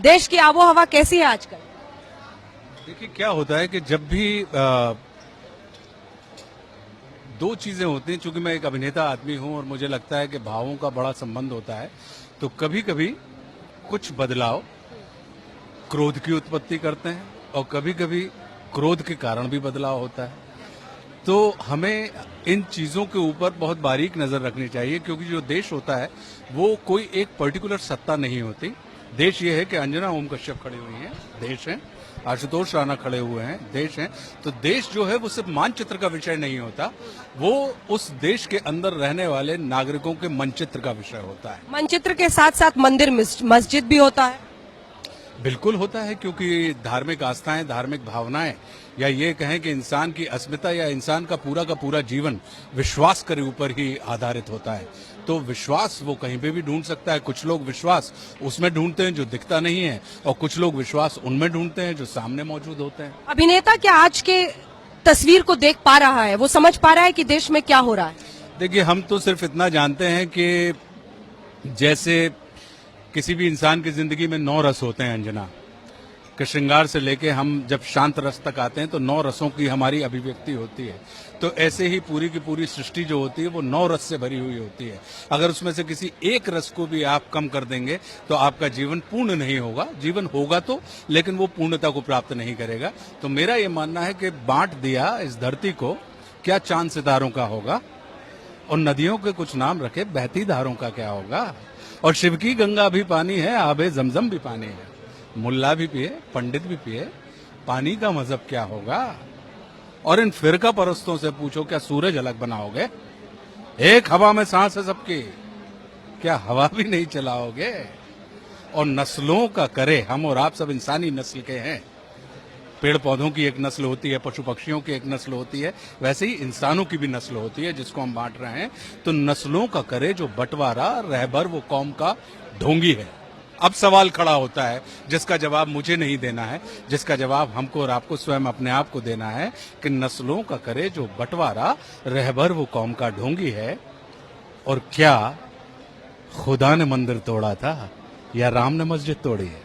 देश की आबो हवा कैसी है आजकल? देखिए क्या होता है कि जब भी दो चीजें होती हैं, चूंकि मैं एक अभिनेता आदमी हूं और मुझे लगता है कि भावों का बड़ा संबंध होता है, तो कभी कभी कुछ बदलाव क्रोध की उत्पत्ति करते हैं और कभी कभी क्रोध के कारण भी बदलाव होता है। तो हमें इन चीजों के ऊपर बहुत बारीक नजर रखनी चाहिए, क्योंकि जो देश होता है वो कोई एक पर्टिकुलर सत्ता नहीं होती। देश ये है कि अंजना ओम कश्यप खड़ी हुई हैं, देश है, आशुतोष राणा खड़े हुए हैं, देश हैं। तो देश जो है वो सिर्फ मानचित्र का विषय नहीं होता, वो उस देश के अंदर रहने वाले नागरिकों के मनचित्र का विषय होता है। मनचित्र के साथ साथ मंदिर मस्जिद भी होता है। बिल्कुल होता है, क्योंकि धार्मिक आस्थाएं, धार्मिक भावनाएं, या ये कहें कि इंसान की अस्मिता या इंसान का पूरा जीवन विश्वास के ऊपर ही आधारित होता है। तो विश्वास वो कहीं पे भी ढूंढ सकता है। कुछ लोग विश्वास उसमें ढूंढते हैं जो दिखता नहीं है, और कुछ लोग विश्वास उनमें ढूंढते हैं जो सामने मौजूद होते हैं। अभिनेता क्या आज के तस्वीर को देख पा रहा है, वो समझ पा रहा है कि देश में क्या हो रहा है? देखिए, हम तो सिर्फ इतना जानते हैं कि जैसे किसी भी इंसान की जिंदगी में 9 रस होते हैं अंजना, कि श्रृंगार से लेके हम जब शांत रस तक आते हैं तो 9 रसों की हमारी अभिव्यक्ति होती है। तो ऐसे ही पूरी की पूरी सृष्टि जो होती है वो 9 रस से भरी हुई होती है। अगर उसमें से किसी एक रस को भी आप कम कर देंगे तो आपका जीवन पूर्ण नहीं होगा। जीवन होगा तो, लेकिन वो पूर्णता को प्राप्त नहीं करेगा। तो मेरा ये मानना है कि बांट दिया इस धरती को, क्या चांद सितारों का होगा, और नदियों के कुछ नाम रखे बहती धारों का क्या होगा, और शिव की गंगा भी पानी है, आबे जमजम भी पानी है। मुल्ला भी पिए, पंडित भी पिए, पानी का मजहब क्या होगा। और इन फिरका परस्तों से पूछो, क्या सूरज अलग बनाओगे? एक हवा में सांस है सबकी, क्या हवा भी नहीं चलाओगे? और नस्लों का करे, हम और आप सब इंसानी नस्ल के हैं। पेड़ पौधों की एक नस्ल होती है, पशु पक्षियों की एक नस्ल होती है, वैसे ही इंसानों की भी नस्ल होती है जिसको हम बांट रहे हैं। तो नस्लों का करे जो बंटवारा, रहबर वो कौम का ढोंगी है। अब सवाल खड़ा होता है जिसका जवाब मुझे नहीं देना है, जिसका जवाब हमको और आपको स्वयं अपने आप को देना है, कि नस्लों का करे जो बंटवारा, रहबर वो कौम का ढोंगी है। और क्या खुदा ने मंदिर तोड़ा था या राम ने मस्जिद तोड़ी है?